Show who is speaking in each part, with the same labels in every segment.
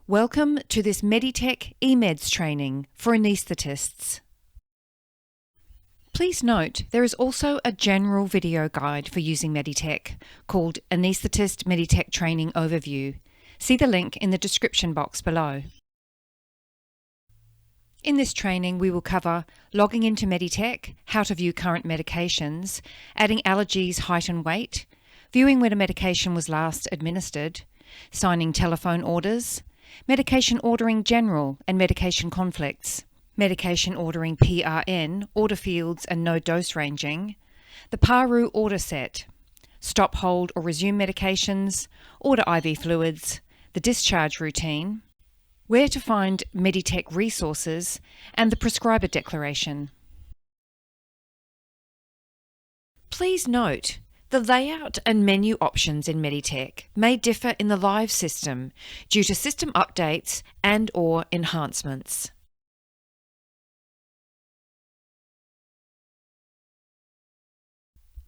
Speaker 1: Welcome to this Meditech eMeds training for anaesthetists. Please note there is also a general video guide for using Meditech called Anaesthetist Meditech Training Overview. See the link in the description box below. In this training we will cover logging into Meditech, how to view current medications, adding allergies, height and weight, viewing when a medication was last administered, signing telephone orders, medication ordering general and medication conflicts, medication ordering PRN, order fields and no dose ranging, the PARU order set, stop, hold or resume medications, order IV fluids, the discharge routine, where to find Meditech resources, and the prescriber declaration. Please note, the layout and menu options in Meditech may differ in the live system due to system updates and/or enhancements.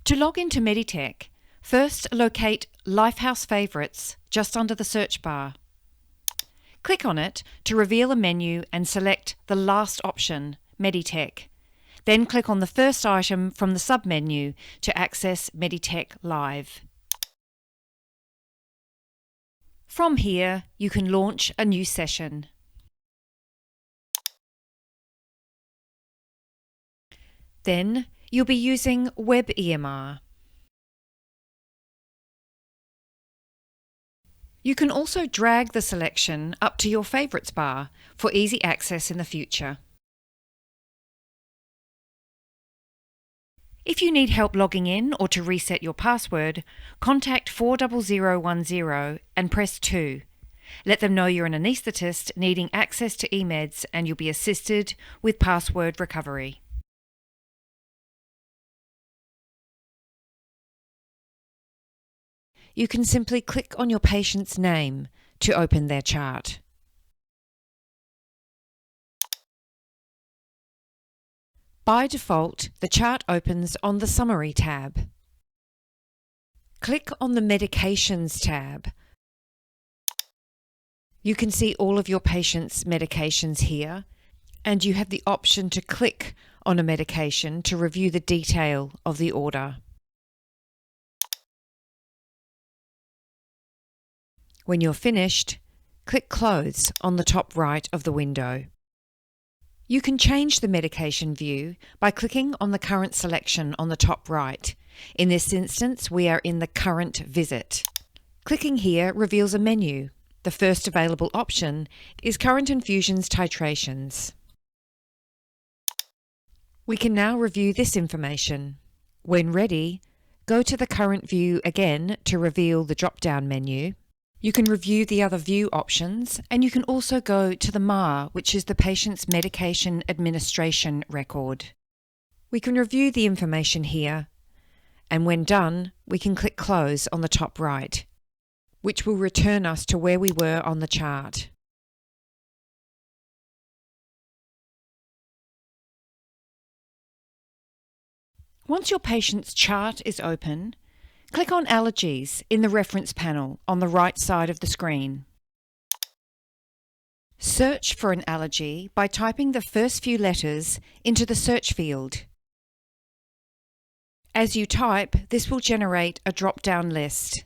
Speaker 1: To log into Meditech, first locate Lifehouse Favorites just under the search bar. Click on it to reveal a menu and select the last option, Meditech. Then click on the first item from the submenu to access Meditech Live. From here, you can launch a new session. Then, you'll be using Web EMR. You can also drag the selection up to your Favorites bar for easy access in the future. If you need help logging in or to reset your password, contact 40010 and press 2. Let them know you're an anaesthetist needing access to eMeds and you'll be assisted with password recovery. You can simply click on your patient's name to open their chart. By default, the chart opens on the Summary tab. Click on the Medications tab. You can see all of your patient's medications here, and you have the option to click on a medication to review the detail of the order. When you're finished, click Close on the top right of the window. You can change the medication view by clicking on the current selection on the top right. In this instance, we are in the Current Visit. Clicking here reveals a menu. The first available option is Current Infusions Titrations. We can now review this information. When ready, go to the Current View again to reveal the drop-down menu. You can review the other view options, and you can also go to the MAR, which is the patient's medication administration record. We can review the information here, and when done, we can click Close on the top right, which will return us to where we were on the chart. Once your patient's chart is open, click on Allergies in the reference panel on the right side of the screen. Search for an allergy by typing the first few letters into the search field. As you type, this will generate a drop-down list.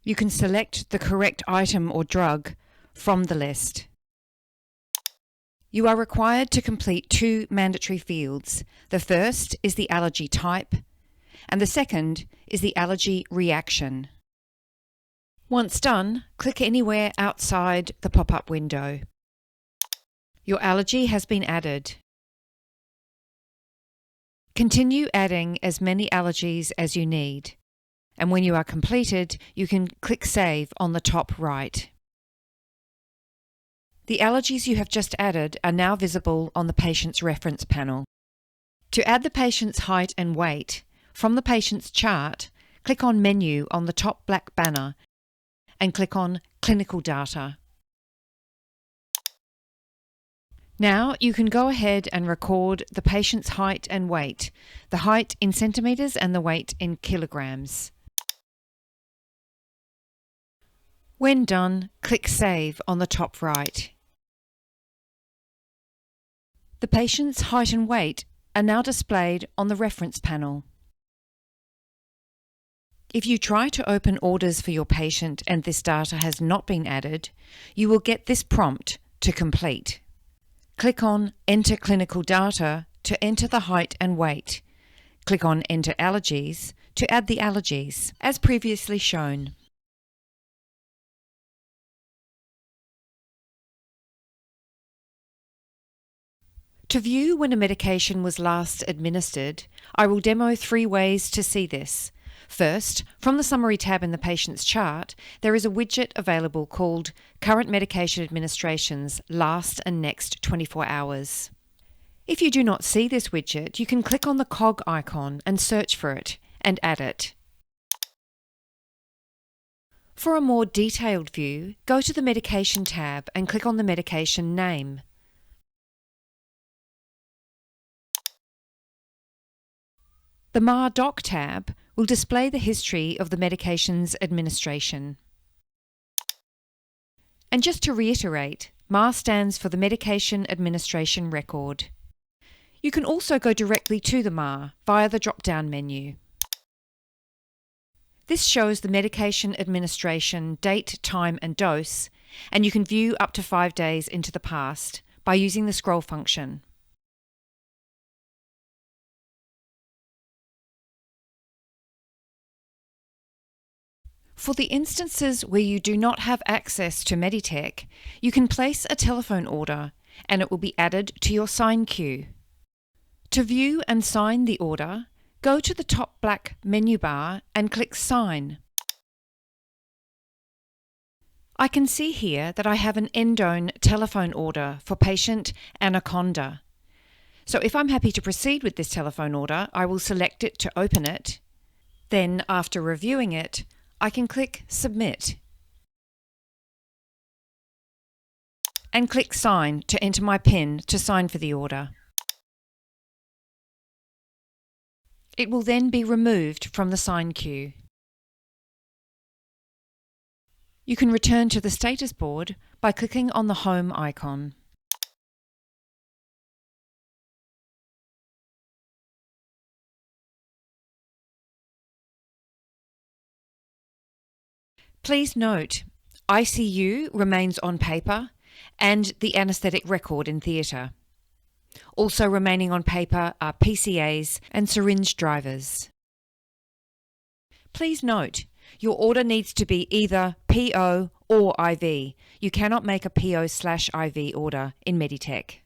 Speaker 1: You can select the correct item or drug from the list. You are required to complete 2 mandatory fields. The first is the allergy type, and the second is the allergy reaction. Once done, click anywhere outside the pop-up window. Your allergy has been added. Continue adding as many allergies as you need, and when you are completed, you can click Save on the top right. The allergies you have just added are now visible on the patient's reference panel. To add the patient's height and weight, from the patient's chart, click on Menu on the top black banner and click on Clinical Data. Now you can go ahead and record the patient's height and weight, the height in centimetres and the weight in kilograms. When done, click Save on the top right. The patient's height and weight are now displayed on the reference panel. If you try to open orders for your patient and this data has not been added, you will get this prompt to complete. Click on Enter Clinical Data to enter the height and weight. Click on Enter Allergies to add the allergies, as previously shown. To view when a medication was last administered, I will demo 3 ways to see this. First, from the Summary tab in the patient's chart, there is a widget available called Current Medication Administrations Last and Next 24 Hours. If you do not see this widget, you can click on the cog icon and search for it and add it. For a more detailed view, go to the Medication tab and click on the medication name. The MAR Doc tab will display the history of the medication's administration. And just to reiterate, MAR stands for the Medication Administration Record. You can also go directly to the MAR via the drop-down menu. This shows the medication administration date, time and dose, and you can view up to 5 days into the past by using the scroll function. For the instances where you do not have access to Meditech, you can place a telephone order and it will be added to your sign queue. To view and sign the order, go to the top black menu bar and click Sign. I can see here that I have an Endone telephone order for patient Anaconda. So if I'm happy to proceed with this telephone order, I will select it to open it. Then, after reviewing it, I can click Submit and click Sign to enter my PIN to sign for the order. It will then be removed from the sign queue. You can return to the status board by clicking on the Home icon. Please note, ICU remains on paper and the anaesthetic record in theatre. Also remaining on paper are PCAs and syringe drivers. Please note, your order needs to be either PO or IV. You cannot make a PO/IV order in Meditech.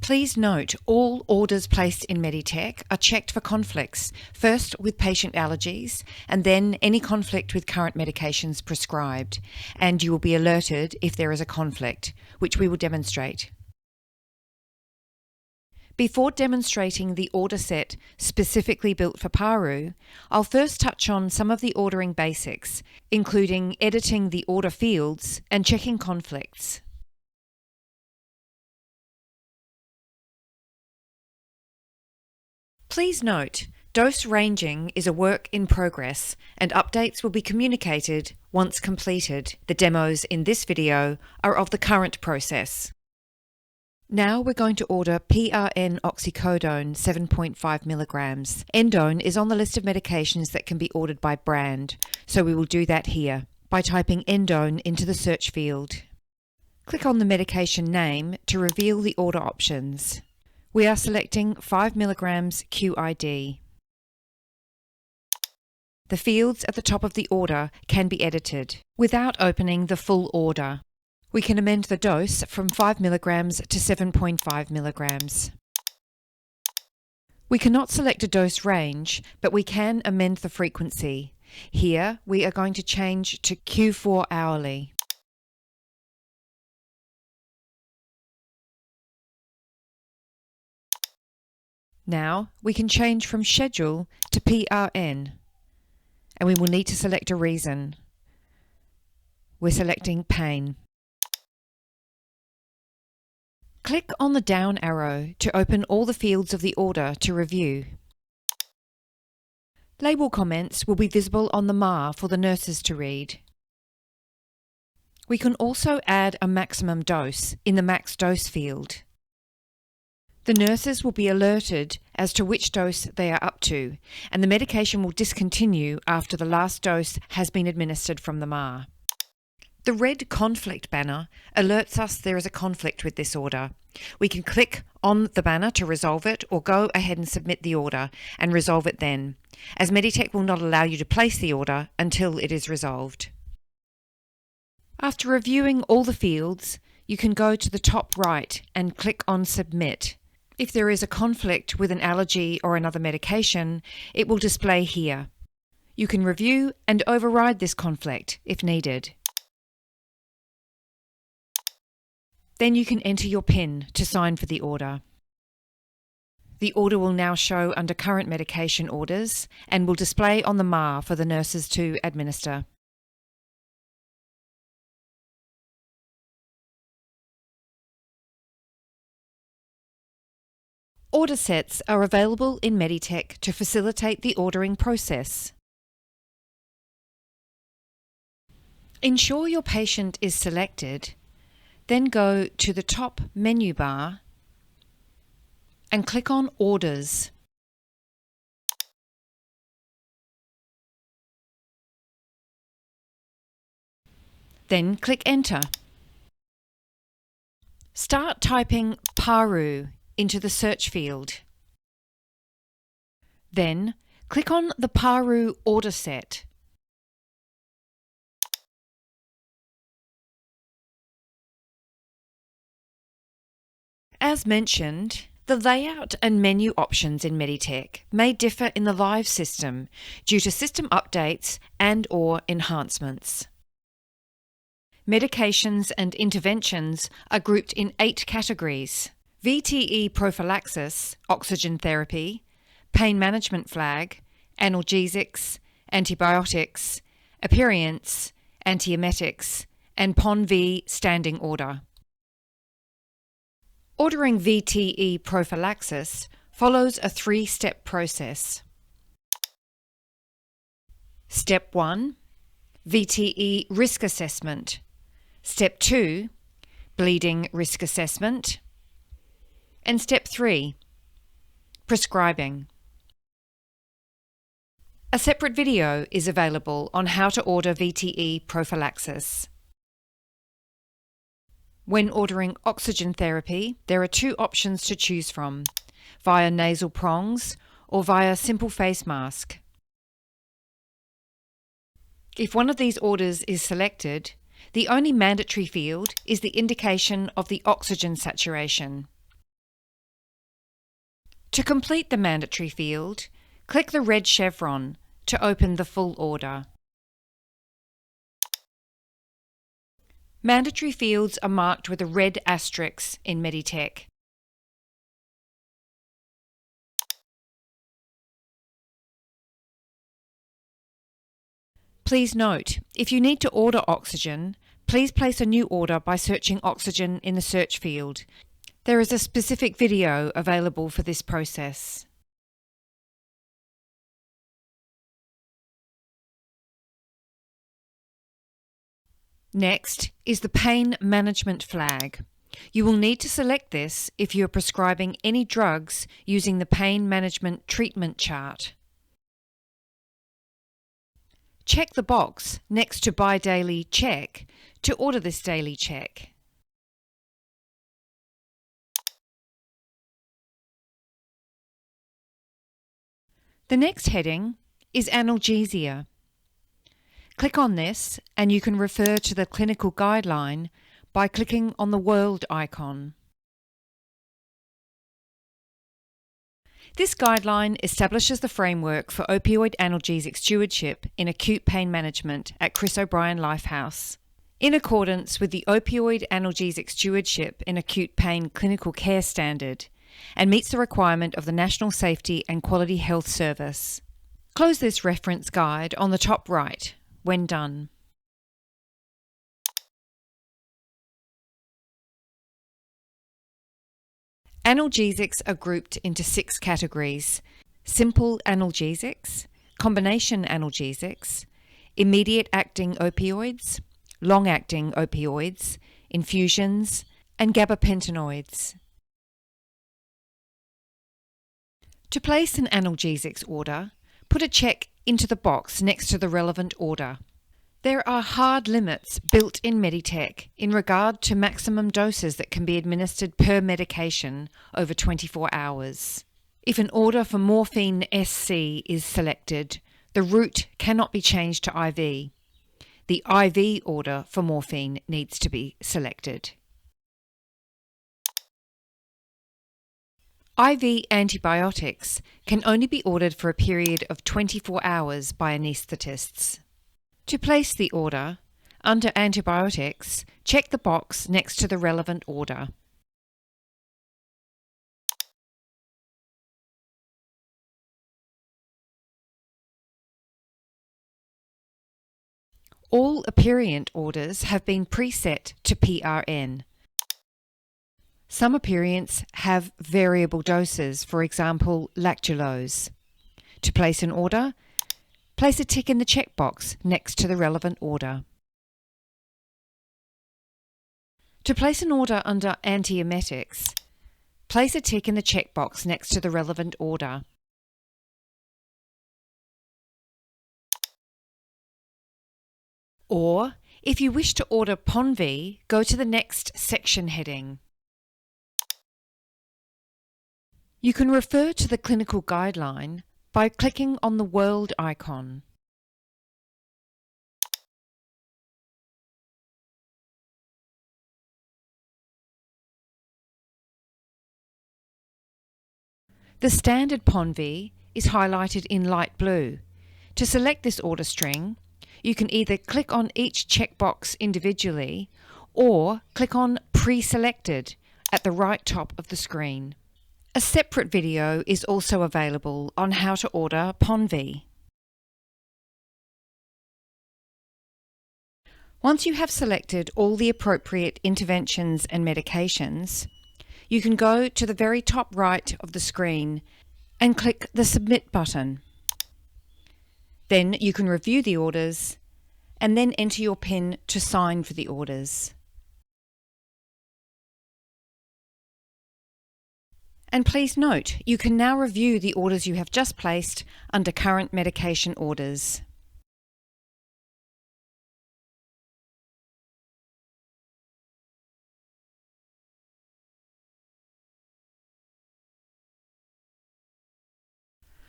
Speaker 1: Please note, all orders placed in Meditech are checked for conflicts, first with patient allergies and then any conflict with current medications prescribed, and you will be alerted if there is a conflict, which we will demonstrate. Before demonstrating the order set specifically built for PARU, I'll first touch on some of the ordering basics, including editing the order fields and checking conflicts. Please note, dose ranging is a work in progress and updates will be communicated once completed. The demos in this video are of the current process. Now we're going to order PRN oxycodone 7.5 milligrams. Endone is on the list of medications that can be ordered by brand, so we will do that here by typing Endone into the search field. Click on the medication name to reveal the order options. We are selecting 5 milligrams QID. The fields at the top of the order can be edited without opening the full order. We can amend the dose from 5 milligrams to 7.5 milligrams. We cannot select a dose range, but we can amend the frequency. Here, we are going to change to Q4 hourly. Now, we can change from schedule to PRN, and we will need to select a reason. We're selecting pain. Click on the down arrow to open all the fields of the order to review. Label comments will be visible on the MAR for the nurses to read. We can also add a maximum dose in the max dose field. The nurses will be alerted as to which dose they are up to, and the medication will discontinue after the last dose has been administered from the MAR. The red conflict banner alerts us there is a conflict with this order. We can click on the banner to resolve it or go ahead and submit the order and resolve it then, as Meditech will not allow you to place the order until it is resolved. After reviewing all the fields, you can go to the top right and click on Submit. If there is a conflict with an allergy or another medication, it will display here. You can review and override this conflict if needed. Then you can enter your PIN to sign for the order. The order will now show under Current Medication Orders and will display on the MAR for the nurses to administer. Order sets are available in Meditech to facilitate the ordering process. Ensure your patient is selected, then go to the top menu bar and click on Orders. Then click Enter. Start typing Paru into the search field. Then click on the Paru order set. As mentioned, the layout and menu options in Meditech may differ in the live system due to system updates and/or enhancements. Medications and interventions are grouped in 8 categories: VTE prophylaxis, oxygen therapy, pain management flag, analgesics, antibiotics, aperients, antiemetics, and PON-V standing order. Ordering VTE prophylaxis follows a 3-step process. Step 1, VTE risk assessment. Step 2, bleeding risk assessment. And Step 3, prescribing. A separate video is available on how to order VTE prophylaxis. When ordering oxygen therapy, there are 2 options to choose from, via nasal prongs or via simple face mask. If one of these orders is selected, the only mandatory field is the indication of the oxygen saturation. To complete the mandatory field, click the red chevron to open the full order. Mandatory fields are marked with a red asterisk in Meditech. Please note, if you need to order oxygen, please place a new order by searching oxygen in the search field. There is a specific video available for this process. Next is the pain management flag. You will need to select this if you are prescribing any drugs using the pain management treatment chart. Check the box next to Buy Daily Check to order this daily check. The next heading is analgesia. Click on this and you can refer to the clinical guideline by clicking on the world icon. This guideline establishes the framework for opioid analgesic stewardship in acute pain management at Chris O'Brien Lifehouse. In accordance with the Opioid Analgesic Stewardship in Acute Pain Clinical Care Standard, and meets the requirement of the National Safety and Quality Health Service. Close this reference guide on the top right when done. Analgesics are grouped into 6 categories: simple analgesics, combination analgesics, immediate-acting opioids, long-acting opioids, infusions, and gabapentinoids. To place an analgesics order, put a check into the box next to the relevant order. There are hard limits built in Meditech in regard to maximum doses that can be administered per medication over 24 hours. If an order for morphine SC is selected, the route cannot be changed to IV. The IV order for morphine needs to be selected. IV antibiotics can only be ordered for a period of 24 hours by anaesthetists. To place the order, under Antibiotics, check the box next to the relevant order. All aperient orders have been preset to PRN. Some aperients have variable doses, for example, lactulose. To place an order, place a tick in the checkbox next to the relevant order. To place an order under antiemetics, place a tick in the checkbox next to the relevant order. Or, if you wish to order Ponv, go to the next section heading. You can refer to the clinical guideline by clicking on the world icon. The standard Ponv is highlighted in light blue. To select this order string, you can either click on each checkbox individually or click on Pre-selected at the right top of the screen. A separate video is also available on how to order Ponv. Once you have selected all the appropriate interventions and medications, you can go to the very top right of the screen and click the Submit button. Then you can review the orders and then enter your PIN to sign for the orders. And please note, you can now review the orders you have just placed under Current Medication Orders.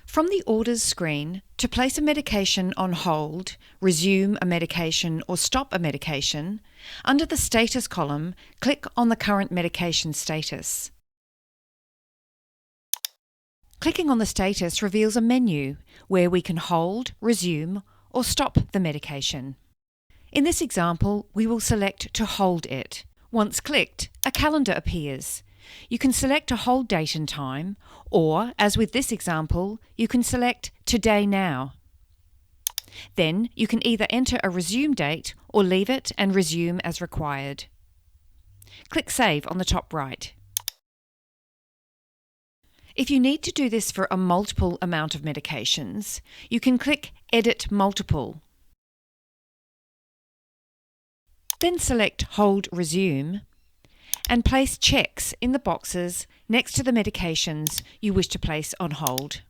Speaker 1: From the Orders screen, to place a medication on hold, resume a medication or stop a medication, under the Status column, click on the current medication status. Clicking on the status reveals a menu where we can hold, resume, or stop the medication. In this example, we will select to hold it. Once clicked, a calendar appears. You can select a hold date and time, or, as with this example, you can select Today Now. Then you can either enter a resume date or leave it and resume as required. Click Save on the top right. If you need to do this for a multiple amount of medications, you can click Edit Multiple. Then select Hold Resume and place checks in the boxes next to the medications you wish to place on hold.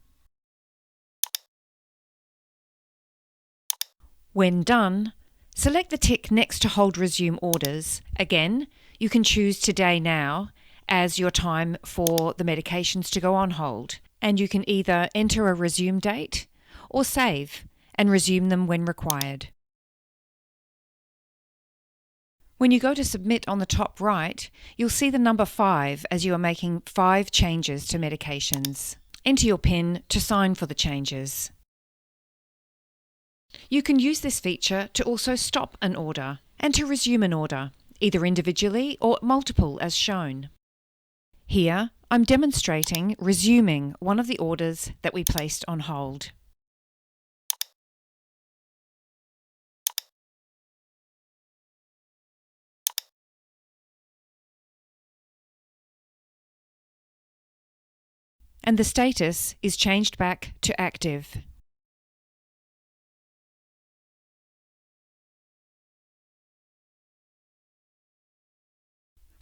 Speaker 1: When done, select the tick next to Hold Resume orders. Again, you can choose Today Now as your time for the medications to go on hold, and you can either enter a resume date or save and resume them when required. When you go to Submit on the top right, you'll see the number 5 as you are making 5 changes to medications. Enter your PIN to sign for the changes. You can use this feature to also stop an order and to resume an order, either individually or multiple as shown. Here, I'm demonstrating resuming one of the orders that we placed on hold. And the status is changed back to active.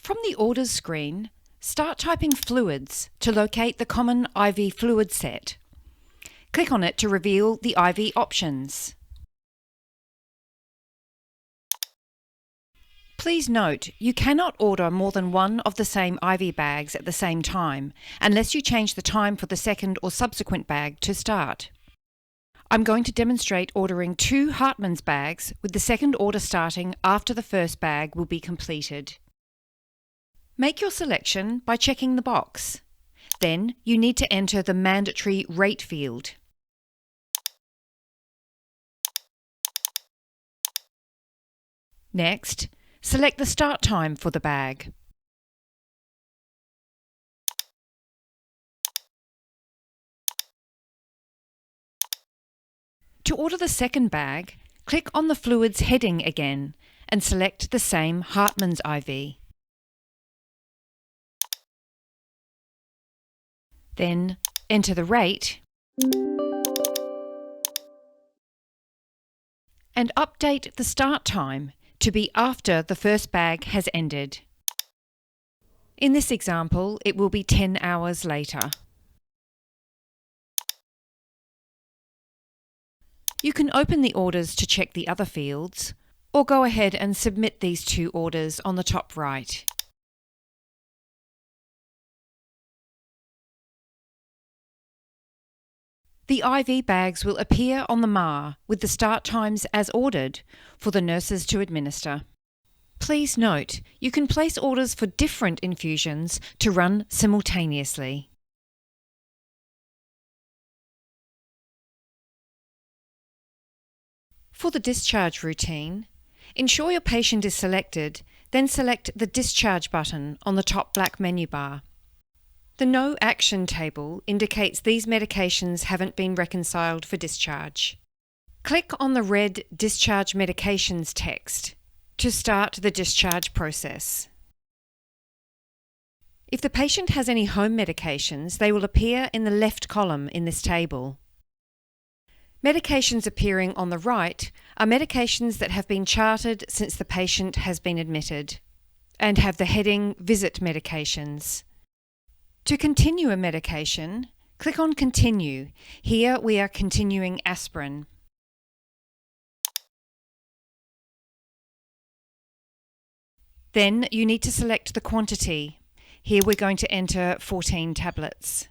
Speaker 1: From the Orders screen, start typing Fluids to locate the common IV fluid set. Click on it to reveal the IV options. Please note, you cannot order more than one of the same IV bags at the same time, unless you change the time for the second or subsequent bag to start. I'm going to demonstrate ordering 2 Hartmann's bags, with the second order starting after the first bag will be completed. Make your selection by checking the box. Then you need to enter the mandatory rate field. Next, select the start time for the bag. To order the second bag, click on the Fluids heading again and select the same Hartmann's IV. Then enter the rate and update the start time to be after the first bag has ended. In this example, it will be 10 hours later. You can open the orders to check the other fields, or go ahead and submit these 2 orders on the top right. The IV bags will appear on the MAR with the start times as ordered for the nurses to administer. Please note, you can place orders for different infusions to run simultaneously. For the discharge routine, ensure your patient is selected, then select the Discharge button on the top black menu bar. The No Action table indicates these medications haven't been reconciled for discharge. Click on the red Discharge Medications text to start the discharge process. If the patient has any home medications, they will appear in the left column in this table. Medications appearing on the right are medications that have been charted since the patient has been admitted and have the heading Visit Medications. To continue a medication, click on Continue. Here we are continuing aspirin. Then you need to select the quantity. Here we're going to enter 14 tablets.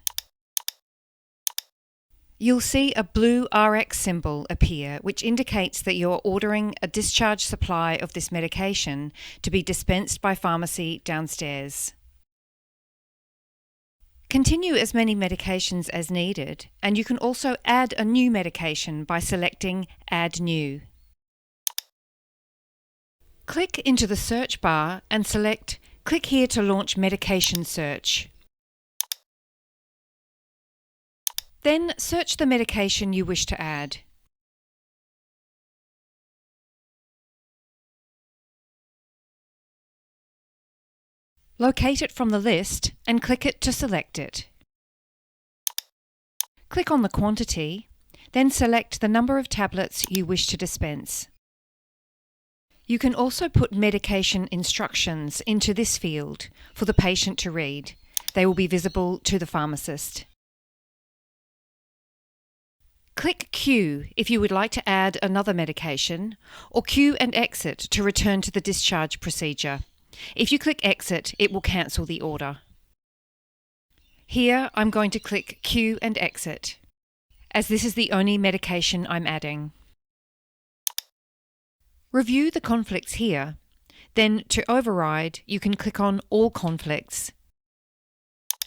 Speaker 1: You'll see a blue RX symbol appear, which indicates that you're ordering a discharge supply of this medication to be dispensed by pharmacy downstairs. Continue as many medications as needed, and you can also add a new medication by selecting Add New. Click into the search bar and select Click here to launch medication search. Then search the medication you wish to add. Locate it from the list and click it to select it. Click on the quantity, then select the number of tablets you wish to dispense. You can also put medication instructions into this field for the patient to read. They will be visible to the pharmacist. Click Q if you would like to add another medication, or Q and exit to return to the discharge procedure. If you click Exit, it will cancel the order. Here I'm going to click Q and Exit, as this is the only medication I'm adding. Review the conflicts here. Then to override, you can click on All Conflicts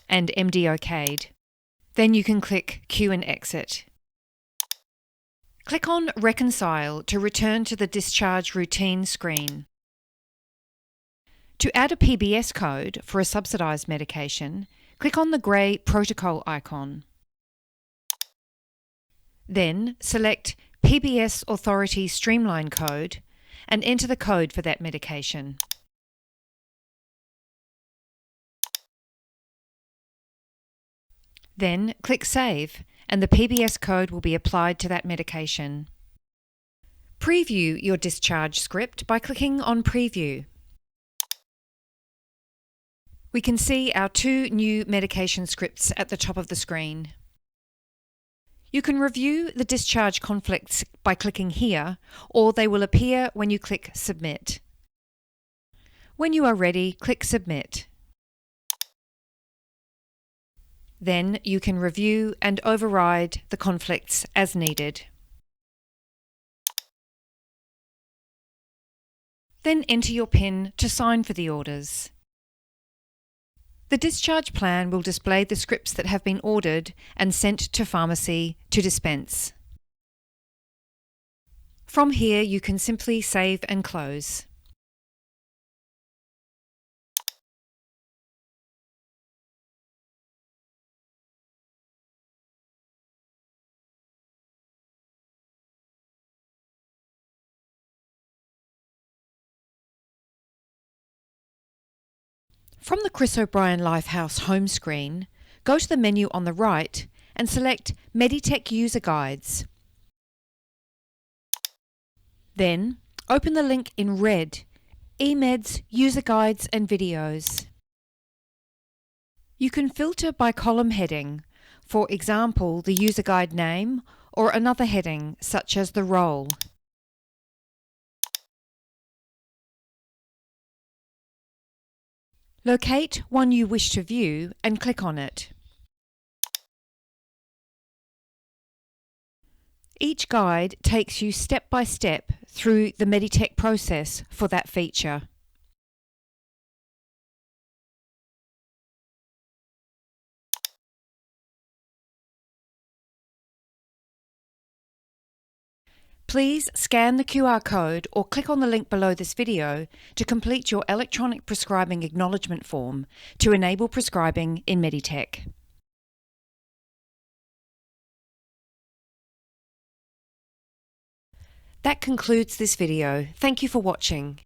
Speaker 1: and MD OK'd. Then you can click Q and Exit. Click on Reconcile to return to the discharge routine screen. To add a PBS code for a subsidised medication, click on the grey protocol icon. Then select PBS Authority Streamline Code and enter the code for that medication. Then click Save and the PBS code will be applied to that medication. Preview your discharge script by clicking on Preview. We can see our 2 new medication scripts at the top of the screen. You can review the discharge conflicts by clicking here, or they will appear when you click Submit. When you are ready, click Submit. Then you can review and override the conflicts as needed. Then enter your PIN to sign for the orders. The discharge plan will display the scripts that have been ordered and sent to pharmacy to dispense. From here, you can simply save and close. From the Chris O'Brien Lifehouse home screen, go to the menu on the right and select Meditech User Guides. Then, open the link in red, eMeds User Guides and Videos. You can filter by column heading, for example, the user guide name or another heading such as the role. Locate one you wish to view and click on it. Each guide takes you step by step through the Meditech process for that feature. Please scan the QR code or click on the link below this video to complete your electronic prescribing acknowledgement form to enable prescribing in Meditech. That concludes this video. Thank you for watching.